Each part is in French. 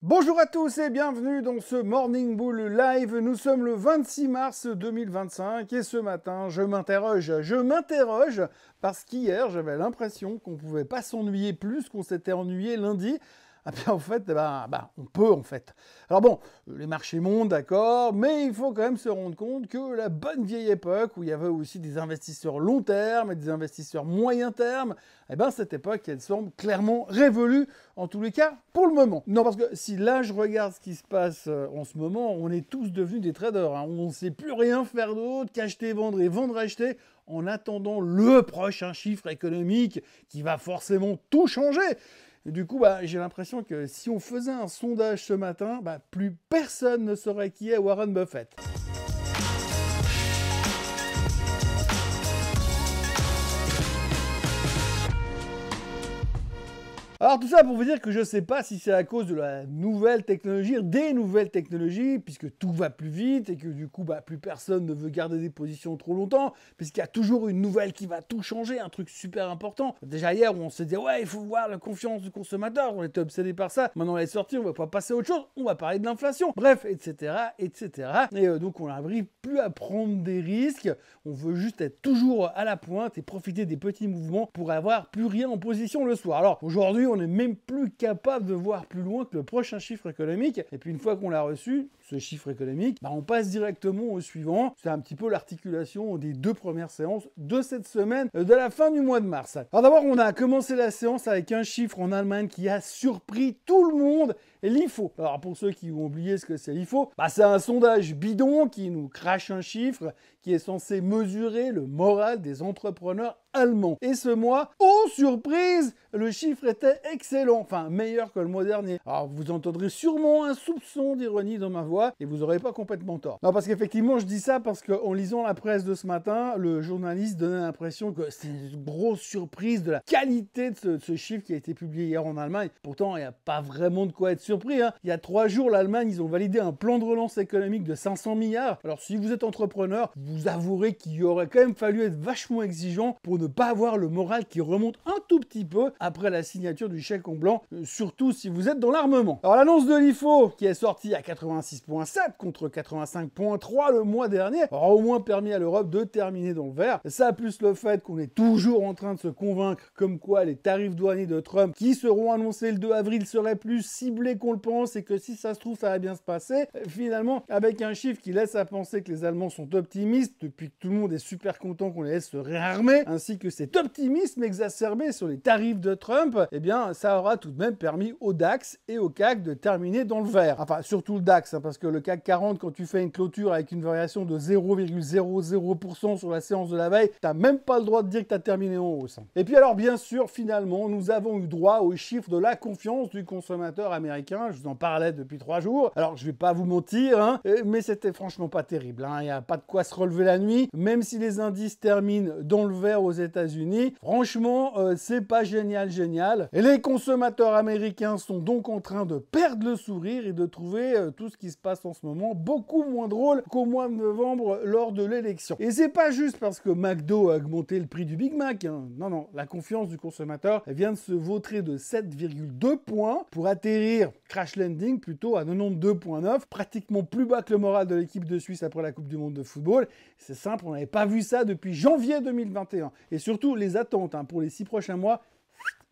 Bonjour à tous et bienvenue dans ce Morning Bull Live. Nous sommes le 26 mars 2025 et ce matin, je m'interroge parce qu'hier, j'avais l'impression qu'on ne pouvait pas s'ennuyer plus qu'on s'était ennuyé lundi. Ah bien en fait, on peut en fait. Alors bon, les marchés montent, d'accord, mais il faut quand même se rendre compte que la bonne vieille époque où il y avait aussi des investisseurs long terme et des investisseurs moyen terme, eh bien cette époque, elle semble clairement révolue, en tous les cas, pour le moment. Non, parce que si là je regarde ce qui se passe en ce moment, on est tous devenus des traders, hein. On ne sait plus rien faire d'autre qu'acheter, vendre et vendre, acheter, en attendant le prochain chiffre économique qui va forcément tout changer. Et du coup, j'ai l'impression que si on faisait un sondage ce matin, plus personne ne saurait qui est Warren Buffett. Alors tout ça pour vous dire que je ne sais pas si c'est à cause de la nouvelle technologie, des nouvelles technologies, puisque tout va plus vite et que du coup plus personne ne veut garder des positions trop longtemps, puisqu'il y a toujours une nouvelle qui va tout changer, un truc super important. Déjà hier on s'est dit ouais il faut voir la confiance du consommateur, on était obsédé par ça, maintenant elle est sortie, on va pas passer à autre chose, on va parler de l'inflation, bref, etc. Et donc on n'arrive plus à prendre des risques, on veut juste être toujours à la pointe et profiter des petits mouvements pour avoir plus rien en position le soir. Alors aujourd'hui on n'est même plus capable de voir plus loin que le prochain chiffre économique. Et puis une fois qu'on l'a reçu, ce chiffre économique, on passe directement au suivant. C'est un petit peu l'articulation des deux premières séances de cette semaine, de la fin du mois de mars. Alors d'abord, on a commencé la séance avec un chiffre en Allemagne qui a surpris tout le monde, l'IFO. Alors pour ceux qui ont oublié ce que c'est l'IFO, c'est un sondage bidon qui nous crache un chiffre qui est censé mesurer le moral des entrepreneurs allemands. Et ce mois, oh surprise, le chiffre était excellent, enfin meilleur que le mois dernier. Alors vous entendrez sûrement un soupçon d'ironie dans ma voix et vous n'aurez pas complètement tort. Non, parce qu'effectivement je dis ça parce qu'en lisant la presse de ce matin, le journaliste donnait l'impression que c'est une grosse surprise de la qualité de ce chiffre qui a été publié hier en Allemagne. Pourtant, il n'y a pas vraiment de quoi être surpris, hein. Il y a 3 jours, l'Allemagne, ils ont validé un plan de relance économique de 500 milliards. Alors si vous êtes entrepreneur, vous avouerez qu'il aurait quand même fallu être vachement exigeant pour ne pas avoir le moral qui remonte un tout petit peu après la signature du chèque en blanc, surtout si vous êtes dans l'armement. Alors l'annonce de l'IFO qui est sortie à 86,7 contre 85,3 le mois dernier aura au moins permis à l'Europe de terminer dans le vert. Ça plus le fait qu'on est toujours en train de se convaincre comme quoi les tarifs douaniers de Trump qui seront annoncés le 2 avril seraient plus ciblés qu'on le pense et que si ça se trouve ça va bien se passer. Finalement, avec un chiffre qui laisse à penser que les Allemands sont optimistes depuis que tout le monde est super content qu'on les laisse se réarmer, ainsi que cet optimisme exacerbé sur les tarifs de Trump, ça aura tout de même permis au DAX et au CAC de terminer dans le vert. Enfin, surtout le DAX, parce que le CAC 40, quand tu fais une clôture avec une variation de 0,00% sur la séance de la veille, t'as même pas le droit de dire que t'as terminé en hausse. Et puis alors, bien sûr, finalement, nous avons eu droit aux chiffres de la confiance du consommateur américain. Je vous en parlais depuis 3 jours. Alors, je vais pas vous mentir, mais c'était franchement pas terrible. Il n'y a pas de quoi se relever la nuit, même si les indices terminent dans le vert aux États-Unis. Franchement, c'est pas génial. Et les consommateurs américains sont donc en train de perdre le sourire et de trouver tout ce qui se passe en ce moment beaucoup moins drôle qu'au mois de novembre lors de l'élection. Et c'est pas juste parce que McDo a augmenté le prix du Big Mac. Non, la confiance du consommateur vient de se vautrer de 7,2 points pour atterrir, crash landing plutôt, à 92,9, pratiquement plus bas que le moral de l'équipe de Suisse après la Coupe du Monde de football. C'est simple, on n'avait pas vu ça depuis janvier 2021. Et surtout, les attentes pour les 6 prochains mois,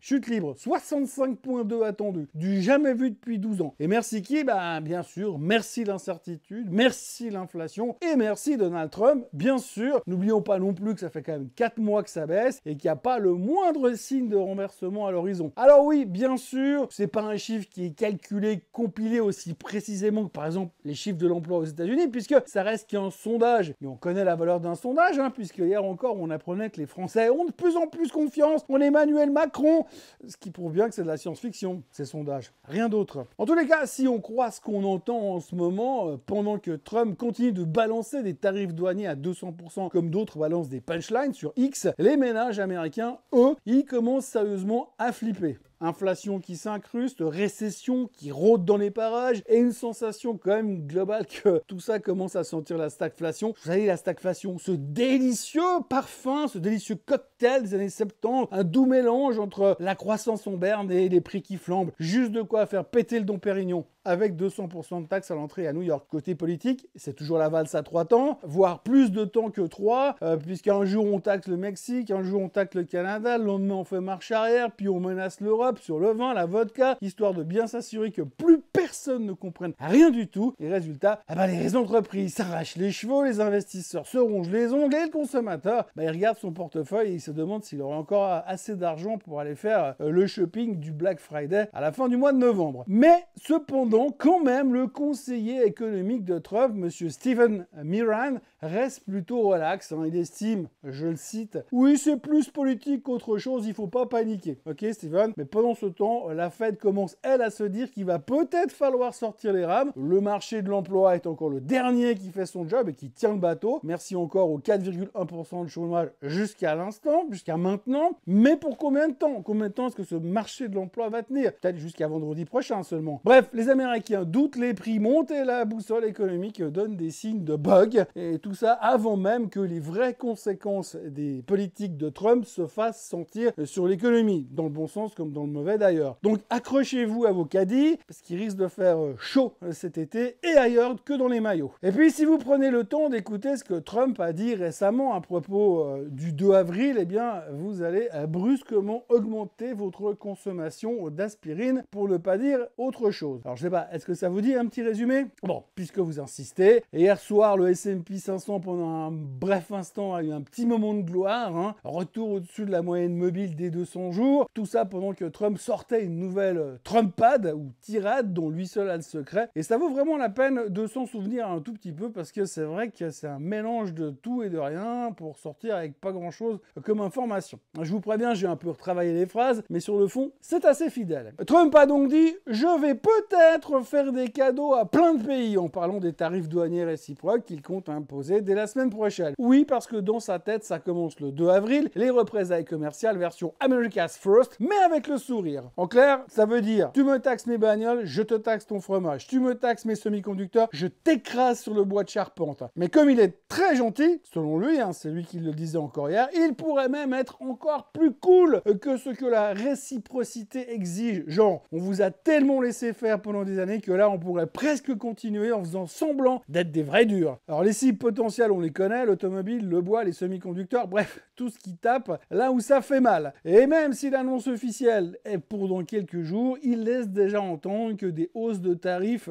chute libre, 65,2 attendu, du jamais vu depuis 12 ans. Et merci qui? Bien sûr, merci l'incertitude, merci l'inflation et merci Donald Trump, bien sûr. N'oublions pas non plus que ça fait quand même 4 mois que ça baisse et qu'il n'y a pas le moindre signe de renversement à l'horizon. Alors oui, bien sûr, c'est pas un chiffre qui est calculé, compilé aussi précisément que par exemple les chiffres de l'emploi aux États-Unis, puisque ça reste qu'un sondage. Et on connaît la valeur d'un sondage, puisque hier encore on apprenait que les Français ont de plus en plus confiance en Emmanuel Macron. Ce qui prouve bien que c'est de la science-fiction, ces sondages. Rien d'autre. En tous les cas, si on croit ce qu'on entend en ce moment, pendant que Trump continue de balancer des tarifs douaniers à 200%, comme d'autres balancent des punchlines sur X, les ménages américains, eux, ils commencent sérieusement à flipper. Inflation qui s'incruste, récession qui rôde dans les parages et une sensation quand même globale que tout ça commence à sentir la stagflation. Vous savez, la stagflation, ce délicieux parfum, ce délicieux cocktail des années 70, un doux mélange entre la croissance en berne et les prix qui flambent, juste de quoi faire péter le Dom Pérignon. avec 200% de taxes à l'entrée à New York. Côté politique, c'est toujours la valse à 3 temps, voire plus de temps que 3, puisqu'un jour on taxe le Mexique, un jour on taxe le Canada, le lendemain on fait marche arrière, puis on menace l'Europe sur le vin, la vodka, histoire de bien s'assurer que plus personne ne comprenne rien du tout. Et résultat, les entreprises s'arrachent les cheveux, les investisseurs se rongent les ongles et le consommateur, il regarde son portefeuille et il se demande s'il aura encore assez d'argent pour aller faire le shopping du Black Friday à la fin du mois de novembre. Mais cependant, quand même, le conseiller économique de Trump, M. Stephen Miran, reste plutôt relax. Il estime, je le cite, « Oui, c'est plus politique qu'autre chose, il faut pas paniquer. » Ok, Stephen? Mais pendant ce temps, la Fed commence, elle, à se dire qu'il va peut-être falloir sortir les rames. Le marché de l'emploi est encore le dernier qui fait son job et qui tient le bateau. Merci encore aux 4,1% de chômage jusqu'à l'instant, jusqu'à maintenant. Mais pour combien de temps? Combien de temps est-ce que ce marché de l'emploi va tenir? Peut-être jusqu'à vendredi prochain seulement. Bref, les Américains doutent, les prix montent et la boussole économique donne des signes de bug. Et tout ça avant même que les vraies conséquences des politiques de Trump se fassent sentir sur l'économie, dans le bon sens comme dans le mauvais d'ailleurs. Donc accrochez-vous à vos caddies, parce qu'il risque de faire chaud cet été et ailleurs que dans les maillots. Et puis si vous prenez le temps d'écouter ce que Trump a dit récemment à propos du 2 avril, eh bien vous allez brusquement augmenter votre consommation d'aspirine, pour ne pas dire autre chose. Alors je sais pas, est-ce que ça vous dit un petit résumé? Bon, puisque vous insistez, hier soir le S&P 500 pendant un bref instant a eu un petit moment de gloire, retour au-dessus de la moyenne mobile des 200 jours, tout ça pendant que Trump sortait une nouvelle Trumpade ou tirade dont lui seul a le secret, et ça vaut vraiment la peine de s'en souvenir un tout petit peu parce que c'est vrai que c'est un mélange de tout et de rien pour sortir avec pas grand chose comme information. Je vous préviens, j'ai un peu retravaillé les phrases, mais sur le fond, c'est assez fidèle. Trump a donc dit « Je vais peut-être faire des cadeaux à plein de pays » en parlant des tarifs douaniers réciproques qu'il compte imposer dès la semaine prochaine. Oui, parce que dans sa tête, ça commence le 2 avril, les représailles commerciales version America's First, mais avec le sourire. En clair, ça veut dire « Tu me taxes mes bagnoles, je te taxe ton fromage. Tu me taxes mes semi-conducteurs, je t'écrase sur le bois de charpente. » Mais comme il est très gentil, selon lui, c'est lui qui le disait encore hier, il pourrait même être encore plus cool que ce que la réciprocité exige. Genre, on vous a tellement laissé faire pendant des années que là, on pourrait presque continuer en faisant semblant d'être des vrais durs. Alors, les cibles potentielles, on les connaît, l'automobile, le bois, les semi-conducteurs, bref, tout ce qui tape là où ça fait mal. Et même si l'annonce officielle est pour dans quelques jours, il laisse déjà entendre que des hausses de tarifs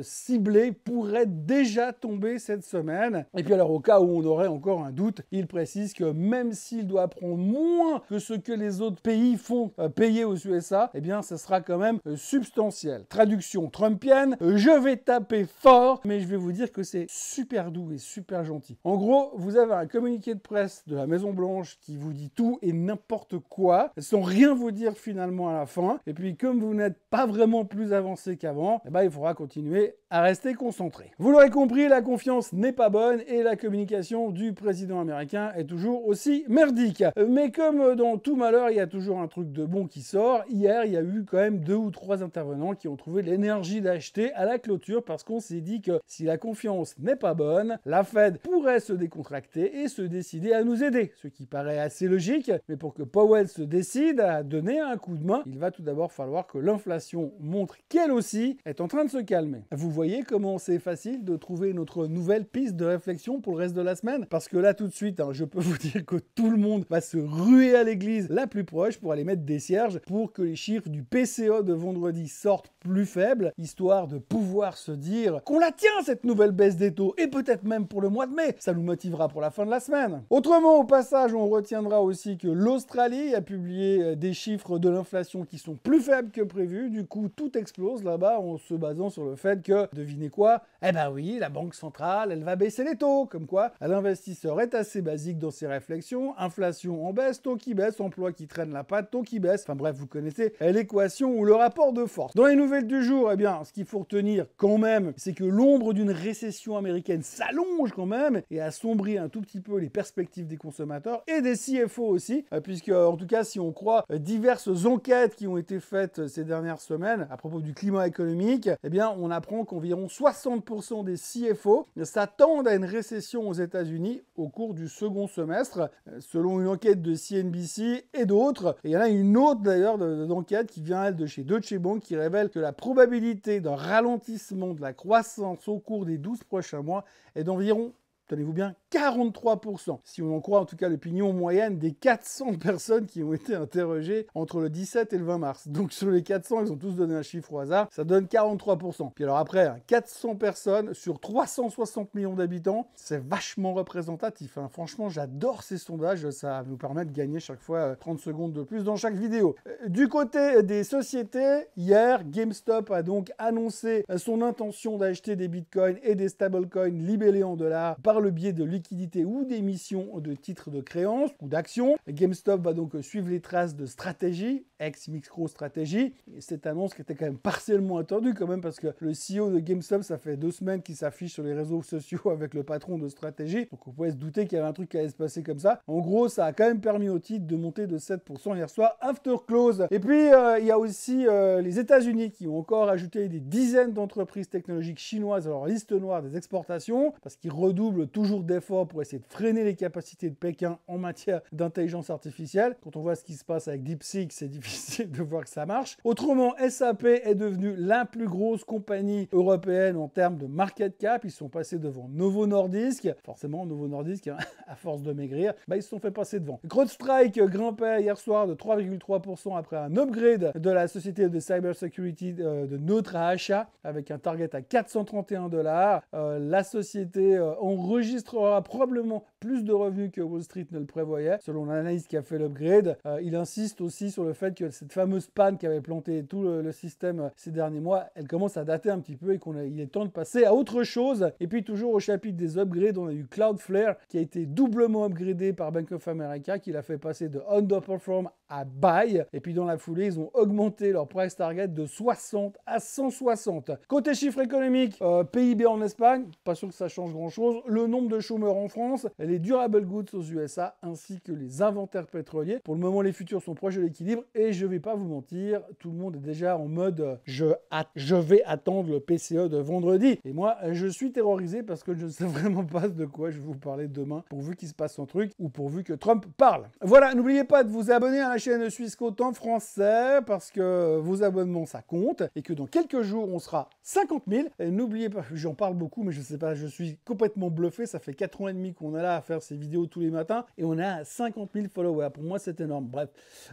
ciblées pourraient déjà tomber cette semaine. Et puis alors, au cas où on aurait encore un doute, il précise que même s'il doit prendre moins que ce que les autres pays font payer aux USA, eh bien, ça sera quand même substantiel. Traduction trumpienne, je vais taper fort, mais je vais vous dire que c'est super doux et super gentil. En gros, vous avez un communiqué de presse de la Maison-Blanche qui vous dit tout et n'importe quoi, sans rien vous dire finalement à la fin. Et puis, comme vous n'êtes pas vraiment plus avancé qu'avant, eh ben, il faudra continuer à rester concentré. Vous l'aurez compris, la confiance n'est pas bonne et la communication du président américain est toujours aussi merdique. Mais comme dans tout malheur, il y a toujours un truc de bon qui sort. Hier, il y a eu quand même 2 ou 3 intervenants qui ont trouvé l'énergie d'acheter à la clôture parce qu'on s'est dit que si la confiance n'est pas bonne, la Fed pourrait se décontracter et se décider à nous aider. Ce qui paraît assez logique, mais pour que Powell se décide à donner un coup de main, il va tout d'abord falloir que l'inflation montre qu'elle aussi est en train de se calmer. Vous voyez comment c'est facile de trouver notre nouvelle piste de réflexion pour le reste de la semaine? Parce que là, tout de suite, je peux vous dire que tout le monde va se ruer à l'église la plus proche pour aller mettre des cierges pour que les chiffres du PCE de vendredi sortent plus faibles, histoire de pouvoir se dire qu'on la tient cette nouvelle baisse des taux, et peut-être même pour le mois de mai. Ça nous motivera pour la fin de la semaine. Autrement, au passage, on retiendra aussi que l'Australie a publié des chiffres de l'inflation qui sont plus faibles que prévu. Du coup, tout explose là-bas en se basant sur le fait que, devinez quoi? Eh ben oui, la banque centrale, elle va baisser les taux. Comme quoi, l'investisseur est assez basique dans ses réflexions. Inflation en baisse, taux qui baisse, emploi qui traîne la patte, taux qui baisse. Enfin bref, vous connaissez l'équation ou le rapport de force. Dans les nouvelles du jour, eh bien, ce qu'il faut retenir quand même, c'est que l'ombre d'une récession américaine s'allonge quand même et assombrit un tout petit peu les perspectives des consommateurs. gouverneurs et des CFO aussi, puisque en tout cas, si on croit diverses enquêtes qui ont été faites ces dernières semaines à propos du climat économique, eh bien, on apprend qu'environ 60% des CFO s'attendent à une récession aux États-Unis au cours du second semestre, selon une enquête de CNBC et d'autres. Et il y en a une autre d'ailleurs d'enquête qui vient elle de chez Deutsche Bank qui révèle que la probabilité d'un ralentissement de la croissance au cours des 12 prochains mois est d'environ, tenez-vous bien, 43%. Si on en croit en tout cas l'opinion moyenne des 400 personnes qui ont été interrogées entre le 17 et le 20 mars. Donc sur les 400, ils ont tous donné un chiffre au hasard, ça donne 43%. Puis alors après, 400 personnes sur 360 millions d'habitants, c'est vachement représentatif. Franchement, j'adore ces sondages, ça nous permet de gagner chaque fois 30 secondes de plus dans chaque vidéo. Du côté des sociétés, hier, GameStop a donc annoncé son intention d'acheter des bitcoins et des stablecoins libellés en dollars par le biais de liquidité ou d'émission de titres de créance ou d'actions. GameStop va donc suivre les traces de Strategy, ex-MicroStrategy. Et cette annonce qui était quand même partiellement attendue quand même parce que le CEO de GameStop, ça fait 2 semaines qu'il s'affiche sur les réseaux sociaux avec le patron de Strategy. Donc on pouvait se douter qu'il y avait un truc qui allait se passer comme ça. En gros, ça a quand même permis au titre de monter de 7% hier soir after close. Et puis, il y a aussi les États-Unis qui ont encore ajouté des dizaines d'entreprises technologiques chinoises à leur liste noire des exportations parce qu'ils redoublent toujours d'efforts pour essayer de freiner les capacités de Pékin en matière d'intelligence artificielle. Quand on voit ce qui se passe avec DeepSeek, c'est difficile de voir que ça marche. Autrement, SAP est devenue la plus grosse compagnie européenne en termes de market cap. Ils sont passés devant Novo Nordisk. Forcément, Novo Nordisk, à force de maigrir, ils se sont fait passer devant. CrowdStrike grimpait hier soir de 3,3% après un upgrade de la société de cybersecurity de notre achat avec un target à 431 $. La société enregistrera probablement plus de revenus que Wall Street ne le prévoyait, selon l'analyse qui a fait l'upgrade. Il insiste aussi sur le fait que cette fameuse panne qui avait planté tout le système ces derniers mois, elle commence à dater un petit peu et qu'il est temps de passer à autre chose. Et puis toujours au chapitre des upgrades, on a eu Cloudflare qui a été doublement upgradé par Bank of America, qui l'a fait passer de underperform à buy. Et puis dans la foulée, ils ont augmenté leur price target de 60 à 160. Côté chiffres économiques, PIB en Espagne, pas sûr que ça change grand-chose. Le nombre de chômeurs en France, les durable goods aux USA, ainsi que les inventaires pétroliers. Pour le moment, les futurs sont proches de l'équilibre et je vais pas vous mentir, tout le monde est déjà en mode je vais attendre le PCE de vendredi. Et moi, je suis terrorisé parce que je ne sais vraiment pas de quoi je vais vous parler demain, pourvu qu'il se passe un truc ou pourvu que Trump parle. Voilà, n'oubliez pas de vous abonner à la chaîne Suisse Coton français parce que vos abonnements, ça compte et que dans quelques jours, on sera 50 000. Et n'oubliez pas, j'en parle beaucoup, mais je sais pas, je suis complètement bluffé. Ça fait 4 ans et demi qu'on est là à faire ces vidéos tous les matins et on est à 50 000 followers. Pour moi, c'est énorme. Bref,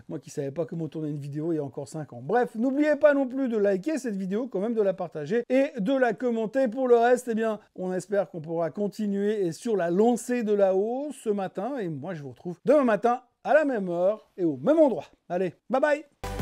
moi qui savais pas comment tourner une vidéo il y a encore 5 ans. Bref, n'oubliez pas non plus de liker cette vidéo, quand même de la partager et de la commenter. Pour le reste, eh bien, on espère qu'on pourra continuer et sur la lancée de la hausse ce matin. Et moi, je vous retrouve demain matin à la même heure et au même endroit. Allez, bye bye!